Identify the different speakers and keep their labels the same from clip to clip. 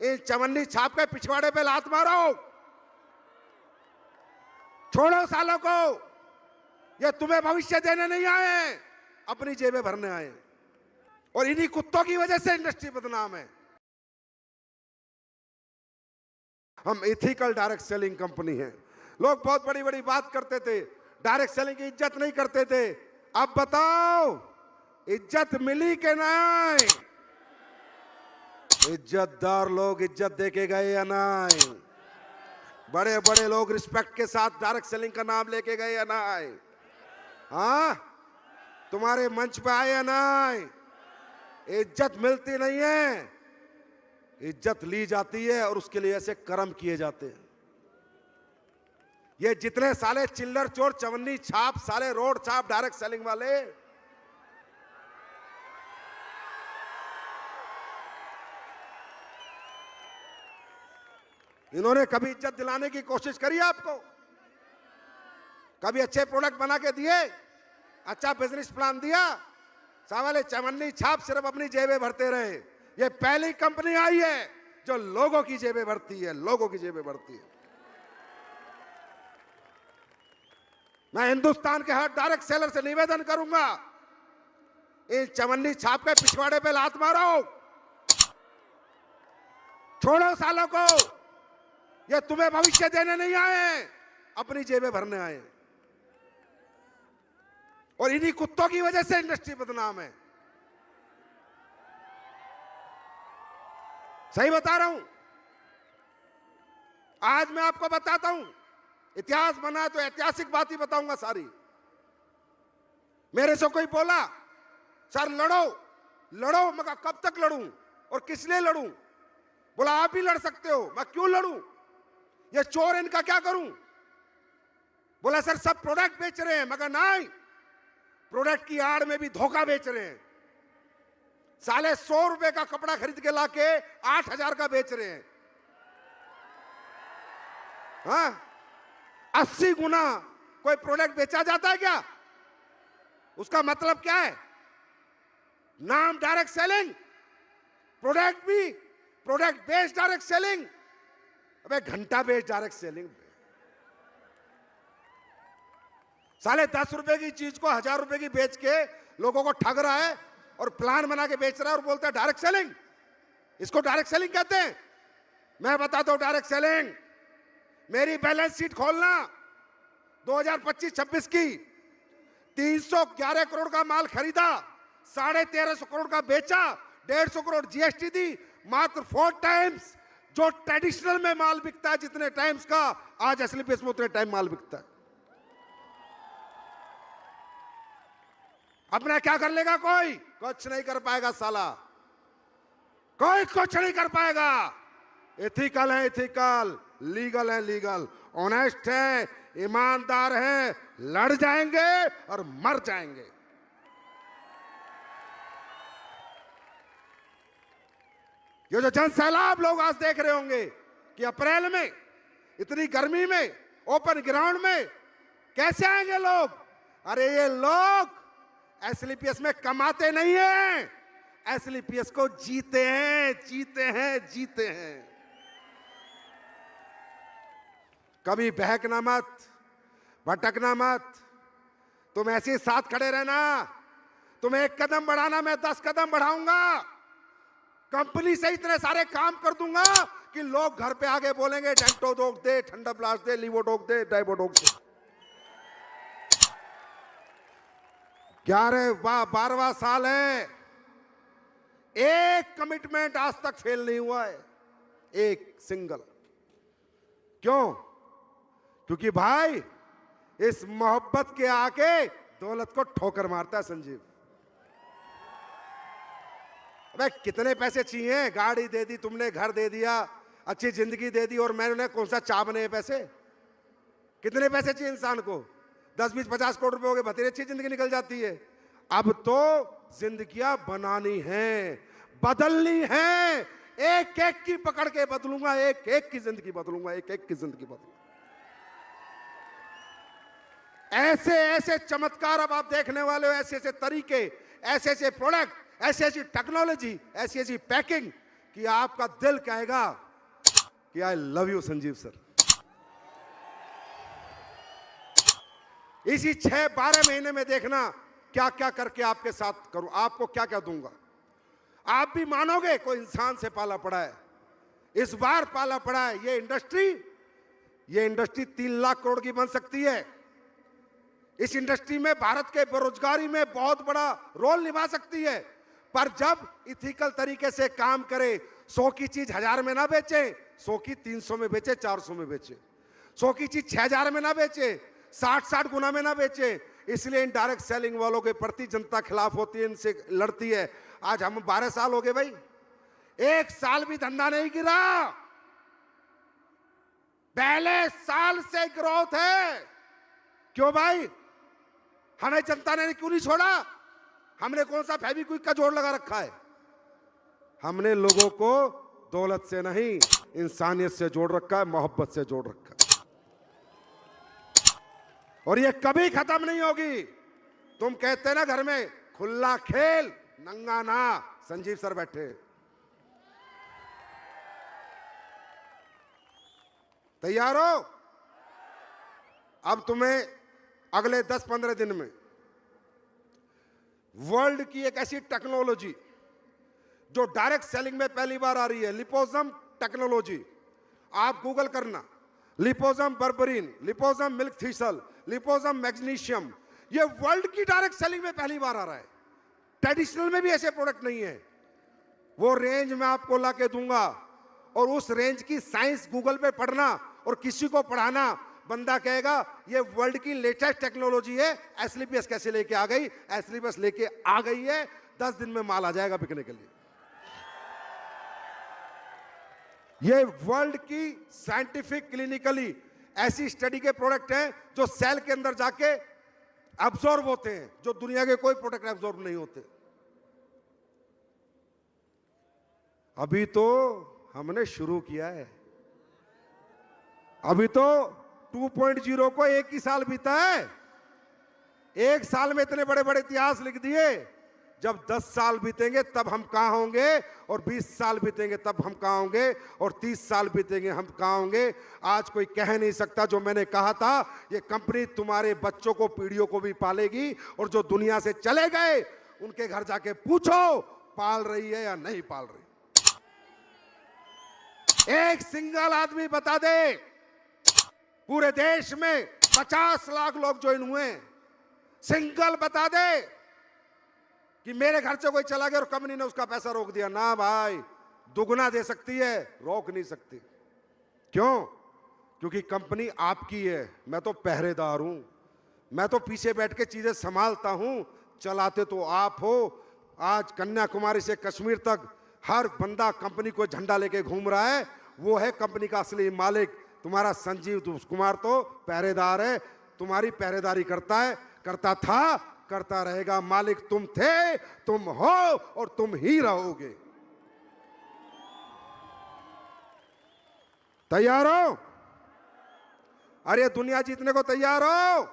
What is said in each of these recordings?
Speaker 1: इन चवन्नी छाप के पिछवाड़े पे लात मारो, छोड़ो सालों को। ये तुम्हें भविष्य देने नहीं आए, अपनी जेबें भरने आए। और इन्हीं कुत्तों की वजह से इंडस्ट्री बदनाम है। हम एथिकल डायरेक्ट सेलिंग कंपनी है। लोग बहुत बड़ी बड़ी बात करते थे, डायरेक्ट सेलिंग की इज्जत नहीं करते थे। अब बताओ इज्जत मिली के नहीं? इज्जतदार लोग इज्जत देके गए या नहीं? बड़े बड़े लोग रिस्पेक्ट के साथ डायरेक्ट सेलिंग का नाम लेके गए या नहीं? हाँ, तुम्हारे मंच पे आए या नहीं? इज्जत मिलती नहीं है, इज्जत ली जाती है और उसके लिए ऐसे कर्म किए जाते हैं। ये जितने साले चिल्लर चोर, चवन्नी छाप, साले रोड छाप, डायरेक्ट सेलिंग वाले, इन्होंने कभी इज्जत दिलाने की कोशिश करी आपको? कभी अच्छे प्रोडक्ट बना के दिए? अच्छा बिजनेस प्लान दिया? साले चवन्नी छाप सिर्फ अपनी जेबें भरते रहे। ये पहली कंपनी आई है जो लोगों की जेबें भरती है, लोगों की जेबें भरती है। मैं हिंदुस्तान के हर डायरेक्ट सेलर से निवेदन करूंगा, इन चवन्नी छाप के पिछवाड़े पे लात मारो, छोड़ो सालों को। ये तुम्हें भविष्य देने नहीं आए, अपनी जेबें भरने आए। और इन्हीं कुत्तों की वजह से इंडस्ट्री बदनाम है। सही बता रहा हूं। आज मैं आपको बताता हूं, इतिहास बना तो ऐतिहासिक बात ही बताऊंगा सारी। मेरे से कोई बोला सर लड़ो लड़ो, मैं कहा कब तक लड़ूं और किस लिए लड़ूं? बोला आप ही लड़ सकते हो। मैं क्यों लड़ूं? ये चोर, इनका क्या करूं? बोला सर सब प्रोडक्ट बेच रहे हैं। मैं कहा नहीं, प्रोडक्ट की आड़ में भी धोखा बेच रहे हैं। साले 100 रुपए का कपड़ा खरीद के लाके 8,000 का बेच रहे हैं। हाँ, 80 गुना कोई प्रोडक्ट बेचा जाता है क्या? उसका मतलब क्या है? नाम डायरेक्ट सेलिंग, प्रोडक्ट भी प्रोडक्ट बेस्ड डायरेक्ट सेलिंग। अबे घंटा बेस्ड डायरेक्ट सेलिंग। साले 10 रुपए की चीज को 1000 रुपए की बेच के लोगों को ठग रहा है और प्लान बना के बेच रहा है और बोलता है डायरेक्ट सेलिंग। इसको डायरेक्ट सेलिंग कहते हैं। मैं बताता हूं डायरेक्ट सेलिंग। मेरी बैलेंस शीट खोलना 2025-26 की। 311 करोड़ का माल खरीदा, 1350 करोड़ का बेचा, 150 करोड़ जीएसटी दी। मात्र 4 टाइम्स जो ट्रेडिशनल में माल बिकता है जितने टाइम्स का, आज एसलीपीएस में उतने टाइम माल बिकता है। अपना क्या कर लेगा? कोई कुछ नहीं कर पाएगा साला, कोई कुछ नहीं कर पाएगा। एथिकल है एथिकल, लीगल है लीगल, ऑनेस्ट है, ईमानदार है, लड़ जाएंगे और मर जाएंगे। ये जो जन सैलाब लोग आज देख रहे होंगे कि अप्रैल में इतनी गर्मी में ओपन ग्राउंड में कैसे आएंगे लोग? अरे ये लोग एसलीपीएस में कमाते नहीं हैं, एसलीपीएस को जीते हैं, जीते हैं, जीते हैं। कभी बहकना मत, भटकना मत। तुम ऐसे ही साथ खड़े रहना। तुम एक कदम बढ़ाना, मैं 10 कदम बढ़ाऊंगा। कंपनी से इतने सारे काम कर दूंगा कि लोग घर पे आके बोलेंगे डेंटोडोक दे, ठंडा ब्लास्ट दे, लीवोडोक दे, डाइबोडोक दे। 12वां साल है, एक कमिटमेंट आज तक फेल नहीं हुआ है, एक सिंगल। क्यों? क्योंकि भाई इस मोहब्बत के आके दौलत को ठोकर मारता है संजीव। अबे कितने पैसे चाहिए? गाड़ी दे दी तुमने, घर दे दिया, अच्छी जिंदगी दे दी, और मैंने कौन सा चाह बने पैसे? कितने पैसे चाहिए इंसान को? 10-20-50 करोड़ रुपए हो गए, बतेरे अच्छी जिंदगी निकल जाती है। अब तो जिंदगियां बनानी है, बदलनी है। एक एक की पकड़ के बदलूंगा, एक एक की जिंदगी बदलूंगा, एक एक की जिंदगी बदलूंगा। ऐसे ऐसे चमत्कार अब आप देखने वाले हो, ऐसे ऐसे तरीके, ऐसे ऐसे प्रोडक्ट, ऐसी ऐसी टेक्नोलॉजी, ऐसी ऐसी पैकिंग कि आपका दिल कहेगा कि I love you Sanjeev sir. इसी 6-12 महीने में देखना क्या क्या करके आपके साथ करूं, आपको क्या क्या दूंगा। आप भी मानोगे कोई इंसान से पाला पड़ा है, इस बार पाला पड़ा है। ये इंडस्ट्री 3 लाख करोड़ की बन सकती है। इस इंडस्ट्री में भारत के बेरोजगारी में बहुत बड़ा रोल निभा सकती है। पर जब इथिकल तरीके से काम करे, 100 की चीज 1000 में ना बेचे, 100 की 300 में बेचे, 400 में बेचे, 100 की चीज 6000 में ना बेचे, 60 गुना में ना बेचे। इसलिए इनडायरेक्ट सेलिंग वालों के प्रति जनता खिलाफ होती है, इनसे लड़ती है। आज हम 12 साल हो गए भाई, 1 साल भी धंधा नहीं गिरा। पहले साल से ग्रोथ है। क्यों भाई? हमें जनता ने क्यों नहीं छोड़ा? हमने कौन सा फेविक्विक का जोड़ लगा रखा है? हमने लोगों को दौलत से नहीं, इंसानियत से जोड़ रखा है, मोहब्बत से जोड़ रखा है। और ये कभी खत्म नहीं होगी। तुम कहते हैं ना घर में खुला खेल नंगा ना, संजीव सर बैठे। तैयार हो? अब तुम्हें अगले 10-15 दिन में वर्ल्ड की एक ऐसी टेक्नोलॉजी जो डायरेक्ट सेलिंग में पहली बार आ रही है, लिपोसम टेक्नोलॉजी। आप गूगल करना, लिपोसम बर्बरीन, लिपोसम मिल्क थीसल, लिपोसम मैग्नीशियम। ये वर्ल्ड की डायरेक्ट सेलिंग में पहली बार आ रहा है। ट्रेडिशनल में भी ऐसे प्रोडक्ट नहीं है। वो रेंज मैं आपको ला के दूंगा और उस रेंज की साइंस गूगल पे पढ़ना और किसी को पढ़ाना। बंदा कहेगा ये वर्ल्ड की लेटेस्ट टेक्नोलॉजी है। एसलीपीएस कैसे लेके आ गई? एसलीपीएस लेके आ गई है, 10 दिन में माल आ जाएगा बिकने के लिए। ये वर्ल्ड की साइंटिफिक क्लिनिकली ऐसी स्टडी के प्रोडक्ट हैं जो सेल के अंदर जाके अब्सॉर्ब होते हैं, जो दुनिया के कोई प्रोडक्ट अब्सॉर्ब नहीं होते। अभी तो हमने शुरू किया है। अभी तो 2.0 को 1 ही साल बीता है। 1 साल में इतने बड़े बड़े इतिहास लिख दिए। जब 10 साल बीतेंगे तब हम कहां होंगे, और 20 साल बीतेंगे तब हम कहां होंगे, और 30 साल बीतेंगे हम कहां होंगे। आज कोई कह नहीं सकता जो मैंने कहा था, ये कंपनी तुम्हारे बच्चों को, पीढ़ियों को भी पालेगी। और जो दुनिया से चले गए उनके घर जाके पूछो पाल रही है या नहीं पाल रही। एक सिंगल आदमी बता दे पूरे देश में 50 लाख लोग ज्वाइन हुए, सिंगल बता दे कि मेरे घर से कोई चला गया और कंपनी ने उसका पैसा रोक दिया। ना भाई, दुगना दे सकती है, रोक नहीं सकती। क्यों? क्योंकि कंपनी आपकी है। मैं तो पहरेदार हूं, मैं तो पीछे बैठ के चीजें संभालता हूं, चलाते तो आप हो। आज कन्याकुमारी से कश्मीर तक हर बंदा कंपनी को झंडा लेके घूम रहा है। वो है कंपनी का असली मालिक। तुम्हारा संजीव कुमार तो पहरेदार है, तुम्हारी पहरेदारी करता है, करता था, करता रहेगा। मालिक तुम थे, तुम हो और तुम ही रहोगे। तैयार हो? अरे दुनिया जीतने को तैयार हो?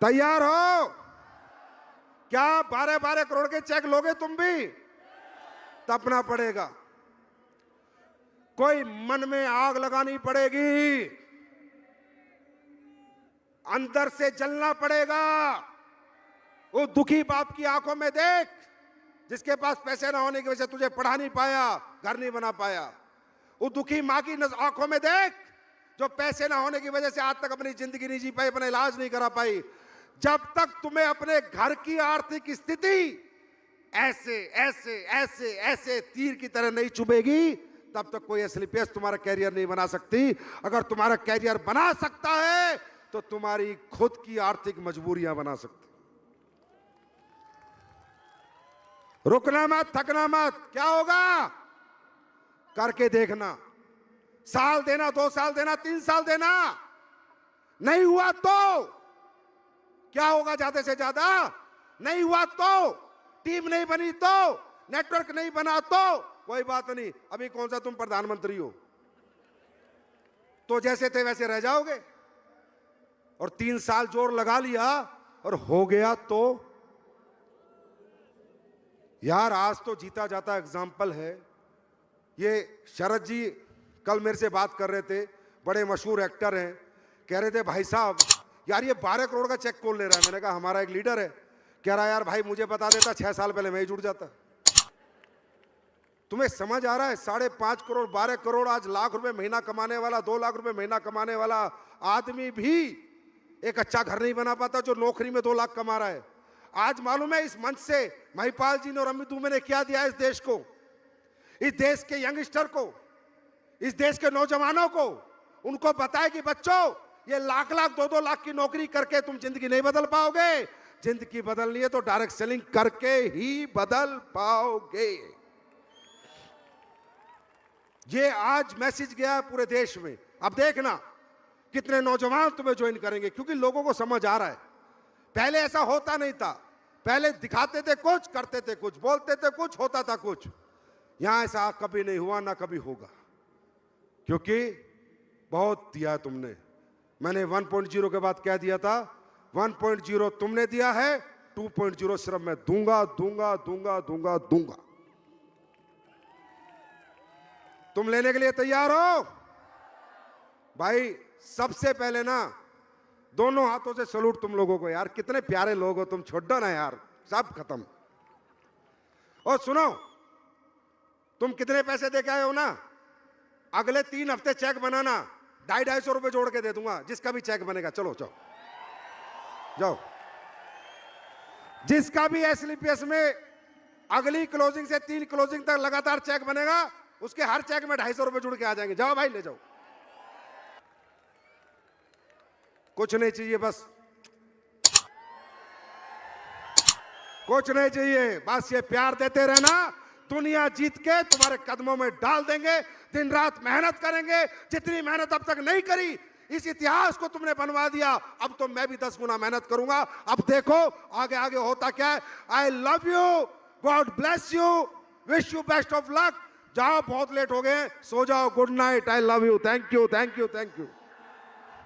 Speaker 1: तैयार हो? क्या 12-12 करोड़ के चेक लोगे तुम भी? तपना पड़ेगा, कोई मन में आग लगानी पड़ेगी, अंदर से जलना पड़ेगा। वो दुखी बाप की आंखों में देख, जिसके पास पैसे ना होने की वजह से तुझे पढ़ा नहीं पाया, घर नहीं बना पाया। वो दुखी मां की आंखों में देख, जो पैसे ना होने की वजह से आज तक अपनी जिंदगी नहीं जी पाई, अपना इलाज नहीं करा पाई। जब तक तुम्हें अपने घर की आर्थिक स्थिति ऐसे ऐसे ऐसे ऐसे तीर की तरह नहीं चुभेगी, तब तक कोई एसलीपीएस तुम्हारा कैरियर नहीं बना सकती। अगर तुम्हारा कैरियर बना सकता है तो तुम्हारी खुद की आर्थिक मजबूरियां बना सकती। रुकना मत, थकना मत। क्या होगा? करके देखना। साल देना, 2 साल देना, 3 साल देना। नहीं हुआ तो क्या होगा? ज्यादा से ज्यादा नहीं हुआ तो, टीम नहीं बनी तो, नेटवर्क नहीं बना तो कोई बात नहीं। अभी कौन सा तुम प्रधानमंत्री हो, तो जैसे थे वैसे रह जाओगे। और 3 साल जोर लगा लिया और हो गया तो यार, आज तो जीता जाता एग्जाम्पल है। ये शरद जी कल मेरे से बात कर रहे थे, बड़े मशहूर एक्टर हैं, कह रहे थे भाई साहब यार ये 12 करोड़ का चेक कौन ले रहा है। मैंने कहा हमारा एक लीडर है। कह रहा यार भाई मुझे बता देता 6 साल पहले मैं ही जुड़ जाता। तुम्हें समझ आ रहा है? 5.5 करोड़ 12 करोड़ आज लाख रुपए महीना कमाने वाला, 2 लाख रुपए महीना कमाने वाला आदमी भी एक अच्छा घर नहीं बना पाता जो नौकरी में 2 लाख कमा रहा है। आज मालूम है इस मंच से महिपाल जी ने और अमित दुबे ने क्या दिया इस देश को, इस देश के यंगस्टर को, इस देश के नौजवानों को। उनको बताए कि बच्चों ये लाख लाख 2-2 लाख की नौकरी करके तुम जिंदगी नहीं बदल पाओगे। जिंदगी बदलनी है तो डायरेक्ट सेलिंग करके ही बदल पाओगे। ये आज मैसेज गया है पूरे देश में। अब देखना कितने नौजवान तुम्हें ज्वाइन करेंगे, क्योंकि लोगों को समझ आ रहा है। पहले ऐसा होता नहीं था, पहले दिखाते थे कुछ, करते थे कुछ, बोलते थे कुछ, होता था कुछ। यहां ऐसा कभी नहीं हुआ, ना कभी होगा, क्योंकि बहुत दिया तुमने। मैंने 1.0 के बाद क्या दिया था? 1.0 तुमने दिया है, 2.0 सिर्फ मैं दूंगा दूंगा दूंगा दूंगा दूंगा। तुम लेने के लिए तैयार हो? भाई सबसे पहले ना दोनों हाथों से सलूट तुम लोगों को यार, कितने प्यारे लोग हो तुम। छोड़ो ना यार, सब खत्म। और सुनो, तुम कितने पैसे दे के आए हो ना, अगले 3 हफ्ते चेक बनाना, 250-250 रुपए जोड़ के दे दूंगा जिसका भी चेक बनेगा। चलो जाओ जाओ, जिसका भी एसलीपीएस में अगली क्लोजिंग से 3 क्लोजिंग तक लगातार चेक बनेगा, उसके हर चेक में 250 रुपए जुड़ के आ जाएंगे। जाओ भाई ले जाओ, कुछ नहीं चाहिए, बस कुछ नहीं चाहिए, बस ये प्यार देते रहना। दुनिया जीत के तुम्हारे कदमों में डाल देंगे। दिन रात मेहनत करेंगे, जितनी मेहनत अब तक नहीं करी, इस इतिहास को तुमने बनवा दिया। अब तो मैं भी 10 गुना मेहनत करूंगा। अब देखो आगे आगे होता क्या है। I love you, God bless you, wish you best of luck. जाओ, बहुत लेट हो गए, सो जाओ, good night, I love you, thank you thank you thank you.